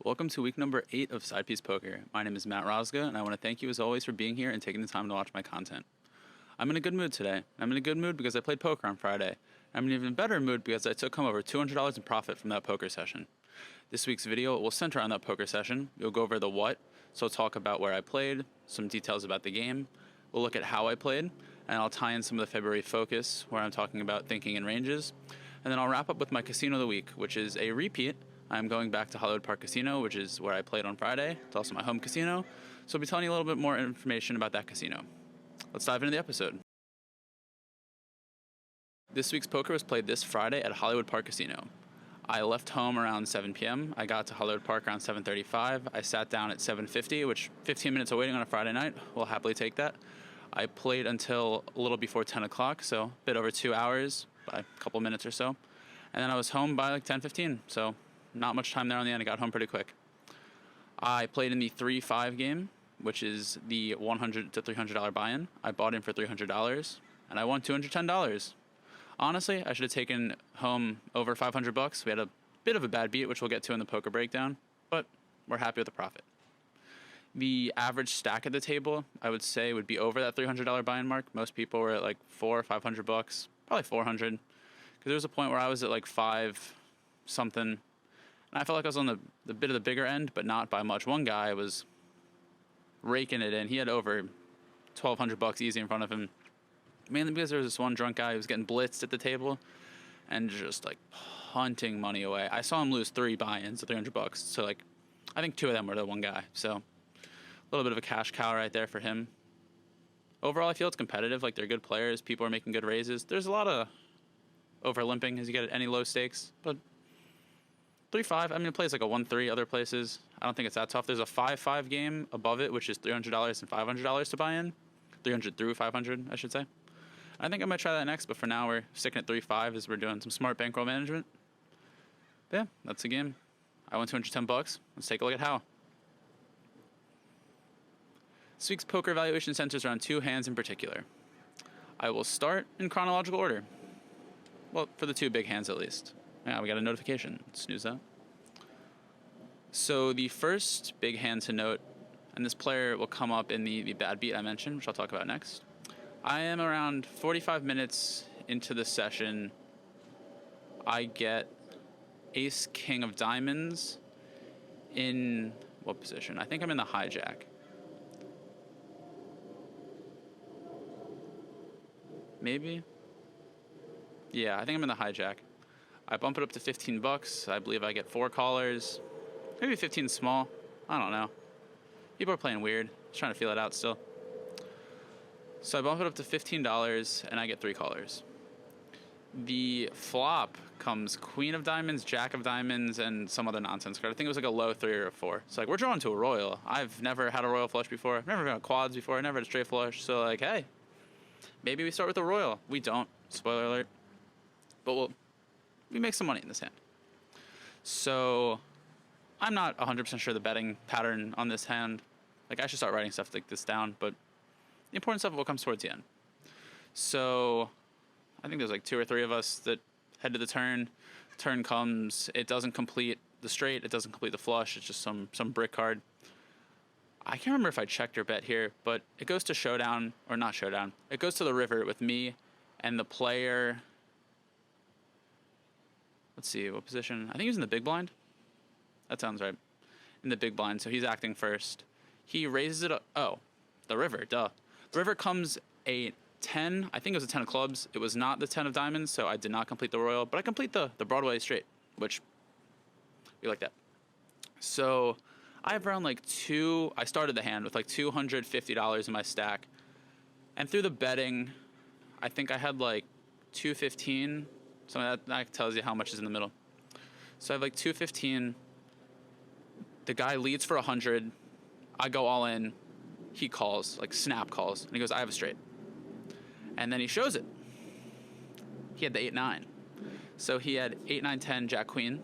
Welcome to week number 8 of Side Piece Poker. My name is Matt Rosga, and I want to thank you as always for being here and taking the time to watch my content. I'm in a good mood today. I'm in a good mood because I played poker on Friday. I'm in an even better mood because I took home over $200 in profit from that poker session. This week's video will center on that poker session. We'll go over the what, so I'll talk about where I played, some details about the game. We'll look at how I played, and I'll tie in some of the February focus, where I'm talking about thinking in ranges. And then I'll wrap up with my casino of the week, which is a repeat. I'm going back to Hollywood Park Casino, which is where I played on Friday. It's also my home casino, so I'll be telling you a little bit more information about that casino. Let's dive into the episode. This week's poker was played this Friday at Hollywood Park Casino. I left home around 7 p.m. I got to Hollywood Park around 7:35. I sat down at 7:50, which 15 minutes of waiting on a Friday night. We'll happily take that. I played until a little before 10 o'clock, so a bit over 2 hours, by a couple minutes or so. And then I was home by like 10:15, so not much time there on the end. I got home pretty quick. I played in the 3-5 game, which is the $100 to $300 buy-in. I bought in for $300, and I won $210. Honestly, I should have taken home over $500. We had a bit of a bad beat, which we'll get to in the poker breakdown, but we're happy with the profit. The average stack at the table, I would say, would be over that $300 buy-in mark. Most people were at like $400 or $500, probably 400, because there was a point where I was at like 5 something. And I felt like I was on the bit of the bigger end, but not by much. One guy was raking it in. He had over $1,200 easy in front of him, mainly because there was this one drunk guy who was getting blitzed at the table and just like punting money away. I saw him lose 3 buy-ins at $300. So like, I think 2 of them were the one guy. So a little bit of a cash cow right there for him. Overall, I feel it's competitive. Like, they're good players. People are making good raises. There's a lot of over limping as you get at any low stakes, but 3-5, I mean, it plays like a 1-3 other places. I don't think it's that tough. There's a 5-5 game above it, which is $300 and $500 to buy in. 300 through 500, I should say. I think I might try that next, but for now we're sticking at 3-5 as we're doing some smart bankroll management. But yeah, that's the game. I won $210. Let's take a look at how. This week's poker evaluation centers around 2 hands in particular. I will start in chronological order. Well, for the 2 big hands at least. Yeah, we got a notification. Snooze that. So the first big hand to note, and this player will come up in the bad beat I mentioned, which I'll talk about next. I am around 45 minutes into the session. I get ace king of diamonds in what position? I think I'm in the hijack. Maybe? Yeah, I think I'm in the hijack. I bump it up to $15. I believe I get 4 callers. Maybe 15 small. I don't know. People are playing weird. Just trying to feel it out still. So I bump it up to $15 and I get 3 callers. The flop comes queen of diamonds, jack of diamonds, and some other nonsense card. I think it was like a low 3 or a 4. So like, we're drawn to a royal. I've never had a royal flush before. I've never been on quads before. I never had a straight flush. So like, hey, maybe we start with a royal. We don't. Spoiler alert. But we make some money in this hand. So I'm not 100% sure the betting pattern on this hand. Like, I should start writing stuff like this down, but the important stuff will come towards the end. So I think there's like 2 or 3 of us that head to the turn. Turn comes. It doesn't complete the straight. It doesn't complete the flush. It's just some brick card. I can't remember if I checked or bet here, but it goes to showdown, or not showdown. It goes to the river with me and the player. Let's see, what position? I think he was in the big blind. That sounds right. In the big blind, so he's acting first. He raises it up. Oh, the river, duh. The river comes a 10. I think it was a 10 of clubs. It was not the 10 of diamonds, so I did not complete the royal, but I complete the Broadway straight, which we like that. So I have around like I started the hand with like $250 in my stack. And through the betting, I think I had like 215. So that tells you how much is in the middle. So I have like 215. The guy leads for 100. I go all in. He calls, like snap calls. And he goes, I have a straight. And then he shows it. He had the 8-9. So he had 8-9, 10, jack queen.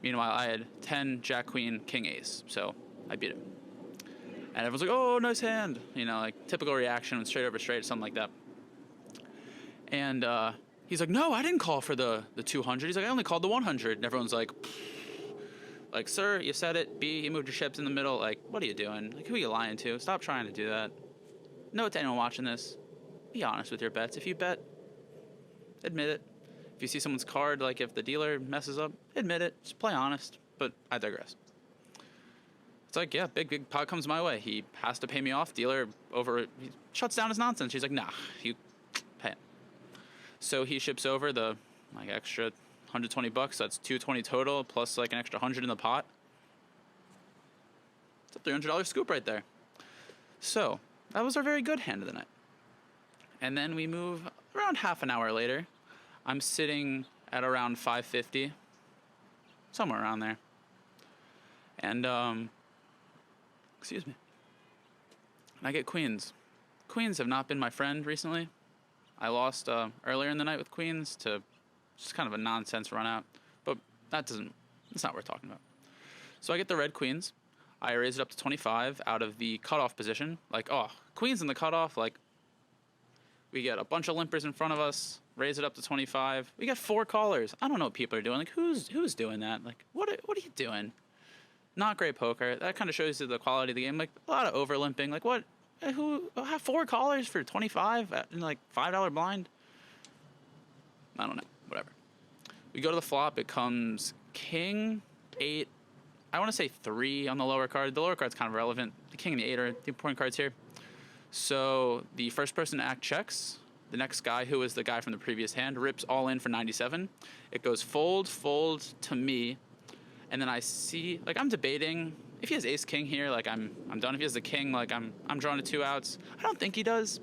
Meanwhile, I had 10, jack queen, king ace. So I beat him. And everyone's like, oh, nice hand. You know, like typical reaction, straight over straight, something like that. And he's like, no, I didn't call for the 200. He's like, I only called the 100. And everyone's like, Like, sir, you said it. B, you moved your chips in the middle. Like, what are you doing? Like, who are you lying to? Stop trying to do that. Note to anyone watching this. Be honest with your bets. If you bet, admit it. If you see someone's card, like if the dealer messes up, admit it. Just play honest. But I digress. It's like, yeah, big pot comes my way. He has to pay me off. Dealer he shuts down his nonsense. He's like, nah, you pay it. So he ships over the like extra $120. That's $220 total plus like an extra 100 in the pot. It's a $300 scoop right there. So that was our very good hand of the night. And then we move around half an hour later. I'm sitting at around 550, somewhere around there. And excuse me. And I get queens. Queens have not been my friend recently. I lost earlier in the night with queens to just kind of a nonsense run out, but that's not worth talking about. So I get the red queens. I raise it up to 25 out of the cutoff position. Like, oh, queens in the cutoff. Like, we get a bunch of limpers in front of us. Raise it up to 25. We got 4 callers. I don't know what people are doing. Like, who's doing that? Like, what are you doing? Not great poker. That kind of shows you the quality of the game. Like, a lot of over limping. Like, what? Who have 4 callers for 25 in like $5 blind? I don't know. Whatever. We go to the flop. It comes king, 8. I want to say 3 on the lower card. The lower card's kind of relevant. The king and the 8 are the important cards here. So the first person to act checks. The next guy, who is the guy from the previous hand, rips all in for 97. It goes fold to me. And then I see, like, I'm debating if he has ace king here, like I'm done. If he has the king, like I'm drawing to 2 outs. I don't think he does.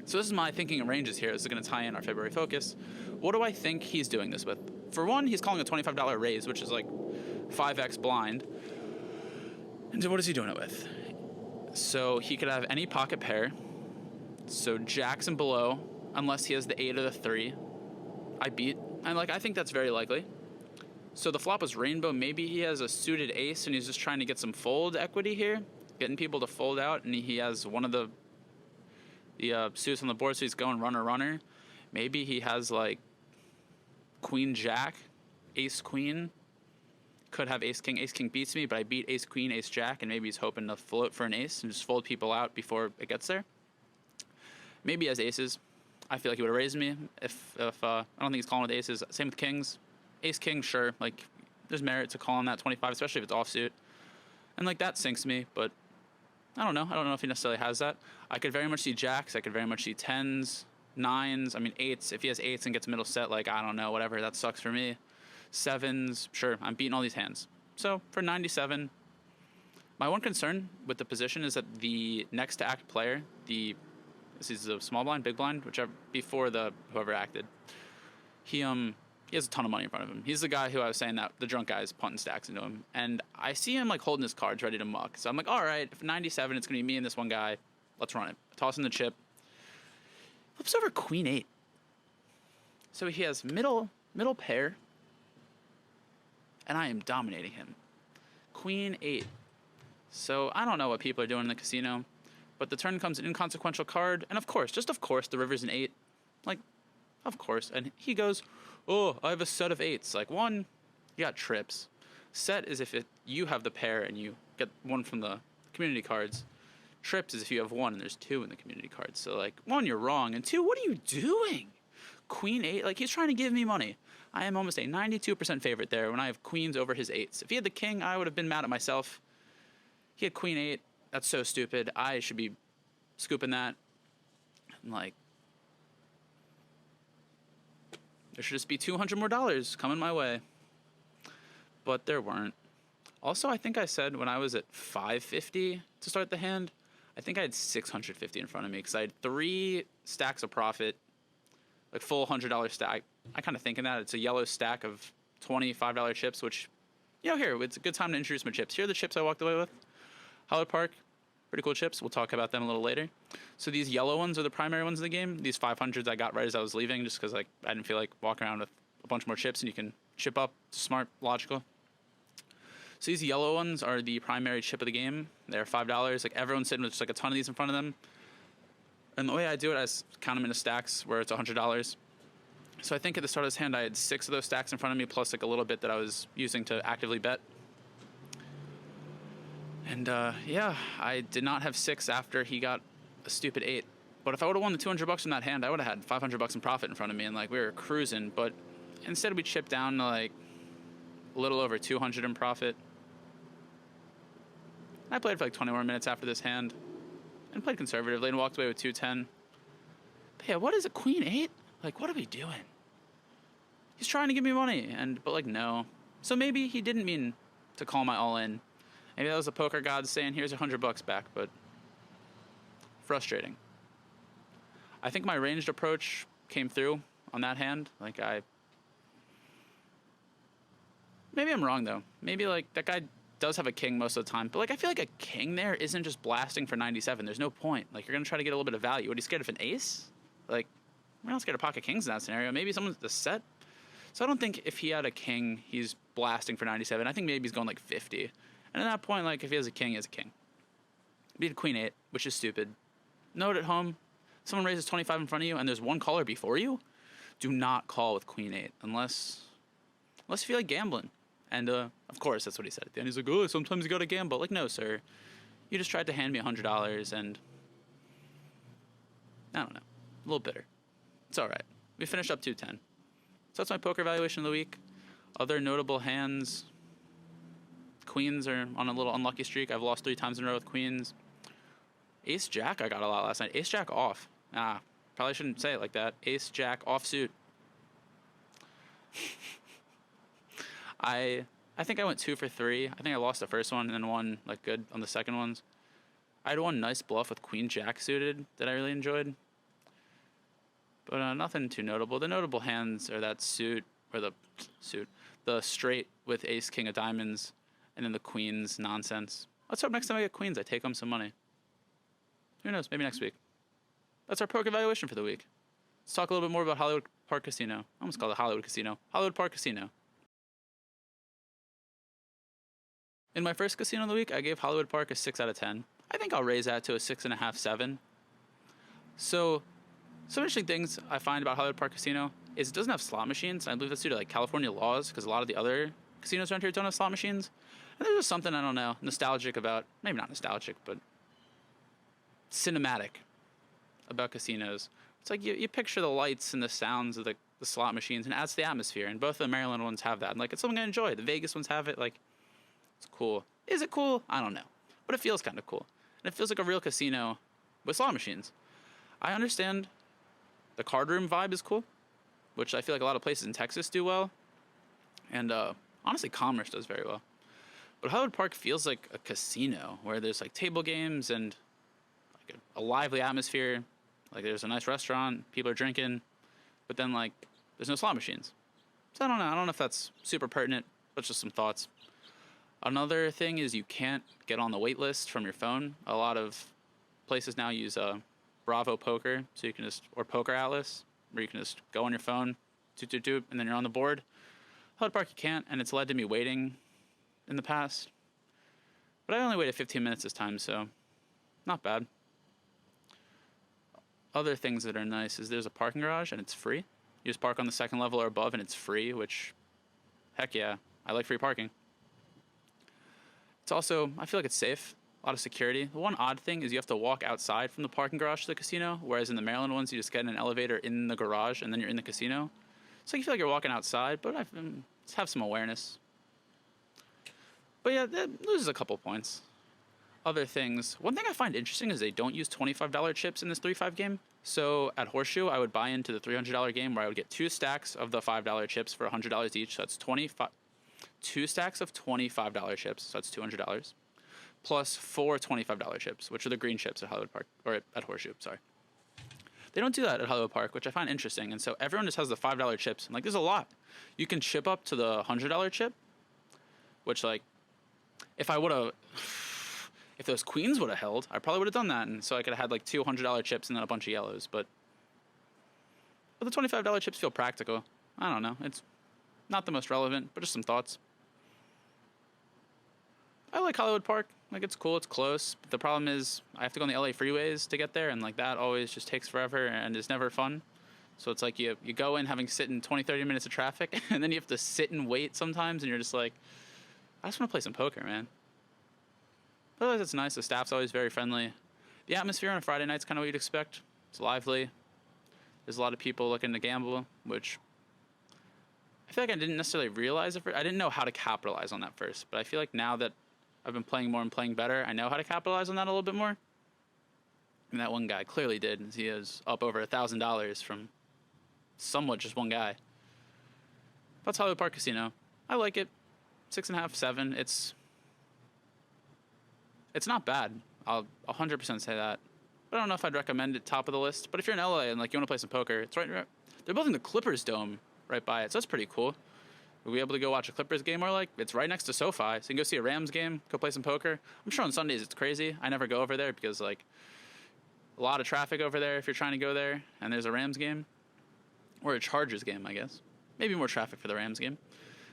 So this is my thinking of ranges here. This is going to tie in our February focus. What do I think he's doing this with? For one, he's calling a $25 raise, which is like 5x blind. And what is he doing it with? So he could have any pocket pair. So jacks and below, unless he has the 8 or the 3. I beat. And I think that's very likely. So the flop was rainbow. Maybe he has a suited ace and he's just trying to get some fold equity here, getting people to fold out, and he has one of the suits on the board, so he's going runner. Maybe he has like queen jack, ace queen. Could have ace king. Ace king beats me, but I beat ace queen, ace jack, and maybe he's hoping to float for an ace and just fold people out before it gets there. Maybe he has aces. I feel like he would have raised me if I don't think he's calling with aces. Same with kings. Ace king, sure. Like, there's merit to calling that 25, especially if it's offsuit. And like that sinks me, but I don't know. I don't know if he necessarily has that. I could very much see jacks. I could very much see 10s, 9s. I mean 8s. If he has 8s and gets middle set, like, I don't know, whatever. That sucks for me. 7s, sure. I'm beating all these hands. So for 97, my one concern with the position is that the next to act player, this is a small blind, big blind, whichever, before whoever acted, he has a ton of money in front of him. He's the guy who I was saying that the drunk guy is punting stacks into him. And I see him like holding his cards ready to muck. So I'm like, all right, if 97, it's going to be me and this one guy. Let's run it. Toss in the chip. Flips over queen 8. So he has middle pair. And I am dominating him. Queen 8. So I don't know what people are doing in the casino. But the turn comes an inconsequential card. And of course, the river's an 8. Like, of course. And he goes, oh, I have a set of 8s. Like, 1, you got trips. Set is if you have the pair and you get 1 from the community cards. Trips is if you have 1 and there's 2 in the community cards. So, like, 1, you're wrong. And 2, what are you doing? Queen 8, like, he's trying to give me money. I am almost a 92% favorite there when I have queens over his 8s. If he had the king, I would have been mad at myself. He had queen 8. That's so stupid. I should be scooping that. And, like, there should just be $200 more coming my way. But there weren't. Also, I think I said when I was at 550 to start the hand, I think I had 650 in front of me because I had 3 stacks of profit, like full $100 stack. I kind of thinking that it's a yellow stack of $25 chips, which, here, it's a good time to introduce my chips. Here are the chips I walked away with. Hollywood Park, pretty cool chips. We'll talk about them a little later. So these yellow ones are the primary ones in the game. These 500s I got right as I was leaving just because I didn't feel like walking around with a bunch more chips, and you can chip up. Smart, logical. So these yellow ones are the primary chip of the game. They're $5. Like, everyone's sitting with just like a ton of these in front of them. And the way I do it, I count them into stacks where it's $100. So I think at the start of this hand, I had 6 of those stacks in front of me, plus like a little bit that I was using to actively bet. And yeah, I did not have 6 after he got a stupid 8. But if I would have won the $200 from that hand, I would have had $500 in profit in front of me, and like we were cruising. But instead, we chipped down to like a little over 200 in profit. I played for like 20 more minutes after this hand, and played conservatively, and walked away with 210. But yeah, what is a queen 8? Like, what are we doing? He's trying to give me money, but like no. So maybe he didn't mean to call my all in. Maybe that was the poker god saying, "Here's $100 back," but frustrating. I think my ranged approach came through on that hand. Maybe I'm wrong though. Maybe like that guy does have a king most of the time, but like I feel like a king there isn't just blasting for 97. There's no point. Like you're gonna try to get a little bit of value. What, are you scared of an ace? Like we're not scared of pocket kings in that scenario. Maybe someone's the set. So I don't think if he had a king, he's blasting for 97. I think maybe he's going like 50. And at that point, like if he has a king, he has a king. Beat a queen 8, which is stupid. Note at home, someone raises 25 in front of you and there's one caller before you, do not call with queen 8 unless you feel like gambling. And of course, that's what he said at the end. He's like, "Oh, sometimes you gotta gamble." Like, no, sir. You just tried to hand me $100 and I don't know, a little bitter. It's all right. We finished up 210. So that's my poker evaluation of the week. Other notable hands. Queens are on a little unlucky streak. I've lost 3 times in a row with queens. Ace Jack I got a lot last night. Ace Jack off. Probably shouldn't say it like that. Ace Jack off suit. I think I went 2 for 3. I think I lost the first one and then won like good on the second ones. I had one nice bluff with Queen Jack suited that I really enjoyed. But nothing too notable. The notable hands are that suit, or the straight with Ace King of Diamonds, and then the Queens nonsense. Let's hope next time I get Queens, I take home some money. Who knows? Maybe next week. That's our poker evaluation for the week. Let's talk a little bit more about Hollywood Park Casino. I almost called it Hollywood Casino. Hollywood Park Casino. In my first casino of the week, I gave Hollywood Park a 6 out of 10. I think I'll raise that to a 6.5, 7. So, some interesting things I find about Hollywood Park Casino is it doesn't have slot machines. I believe that's due to like California laws, because a lot of the other casinos around here don't have slot machines. And there's just something, I don't know, nostalgic about, maybe not nostalgic, but cinematic about casinos. It's like you picture the lights and the sounds of the slot machines, and it adds to the atmosphere. And both of the Maryland ones have that. And like, it's something I enjoy. The Vegas ones have it. Like, it's cool. Is it cool? I don't know. But it feels kind of cool. And it feels like a real casino with slot machines. I understand the card room vibe is cool, which I feel like a lot of places in Texas do well. And honestly, Commerce does very well. But Hollywood Park feels like a casino where there's like table games and like a lively atmosphere. Like there's a nice restaurant, people are drinking, but then like there's no slot machines. So I don't know. I don't know if that's super pertinent, but just some thoughts. Another thing is you can't get on the wait list from your phone. A lot of places now use Bravo Poker, so you can just, or Poker Atlas, where you can just go on your phone, doot, and then you're on the board. Hollywood Park you can't, and it's led to me waiting in the past. But I only waited 15 minutes this time, so not bad. Other things that are nice is there's a parking garage, and it's free. You just park on the second level or above, and it's free, which, heck yeah, I like free parking. It's also, I feel like it's safe. A lot of security. The one odd thing is you have to walk outside from the parking garage to the casino, whereas in the Maryland ones, you just get in an elevator in the garage, and then you're in the casino. So you feel like you're walking outside, but let's have some awareness. But yeah, that loses a couple points. Other things. One thing I find interesting is they don't use $25 chips in this 3-5 game. So at Horseshoe, I would buy into the $300 game where I would get 2 stacks of the $5 chips for $100 each. So that's 2 stacks of $25 chips. So that's $200. Plus 4 $25 chips, which are the green chips at Hollywood Park, or at Horseshoe, sorry. They don't do that at Hollywood Park, which I find interesting. And so everyone just has the $5 chips. And like, there's a lot. You can chip up to the $100 chip, which like, if those queens would have held, I probably would have done that. And so I could have had like 2 $100 chips and then a bunch of yellows. But the $25 chips feel practical. I don't know. It's not the most relevant, but just some thoughts. I like Hollywood Park. Like, it's cool, it's close. But the problem is I have to go on the LA freeways to get there, and like that always just takes forever and is never fun. So it's like you go in having sit in 20, 30 minutes of traffic, and then you have to sit and wait sometimes, and you're just like, I just want to play some poker, man. Otherwise, it's nice. The staff's always very friendly. The atmosphere on a Friday night's kind of what you'd expect. It's lively. There's a lot of people looking to gamble, which I feel like I didn't necessarily realize it. I didn't know how to capitalize on that first, but I feel like now that I've been playing more and playing better, I know how to capitalize on that a little bit more. And that one guy clearly did. He is up over $1,000 from somewhat just one guy. That's Hollywood Park Casino. I like it. 6.5, 7. It's not bad. I'll 100% say that. But I don't know if I'd recommend it top of the list. But if you're in LA and like you want to play some poker, it's right. They're building the Clippers Dome right by it, so that's pretty cool. We'll be able to go watch a Clippers game, or like it's right next to SoFi, so you can go see a Rams game, go play some poker. I'm sure on Sundays it's crazy. I never go over there because like a lot of traffic over there if you're trying to go there, and there's a Rams game or a Chargers game, I guess. Maybe more traffic for the Rams game,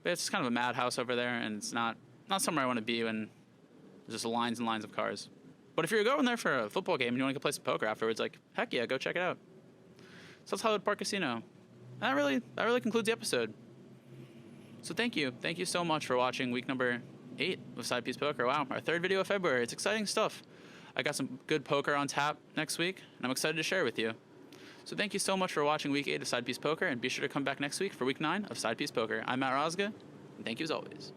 but it's just kind of a madhouse over there, and it's not somewhere I want to be when there's just lines and lines of cars. But if you're going there for a football game and you want to go play some poker afterwards, like heck yeah, go check it out. So that's Hollywood Park Casino. And that really concludes the episode. So thank you so much for watching week number 8 of Side Piece Poker. Wow, our 3rd video of February. It's exciting stuff. I got some good poker on tap next week, and I'm excited to share with you. So thank you so much for watching week 8 of Side Piece Poker, and be sure to come back next week for week 9 of Side Piece Poker. I'm Matt Rosga, and thank you as always.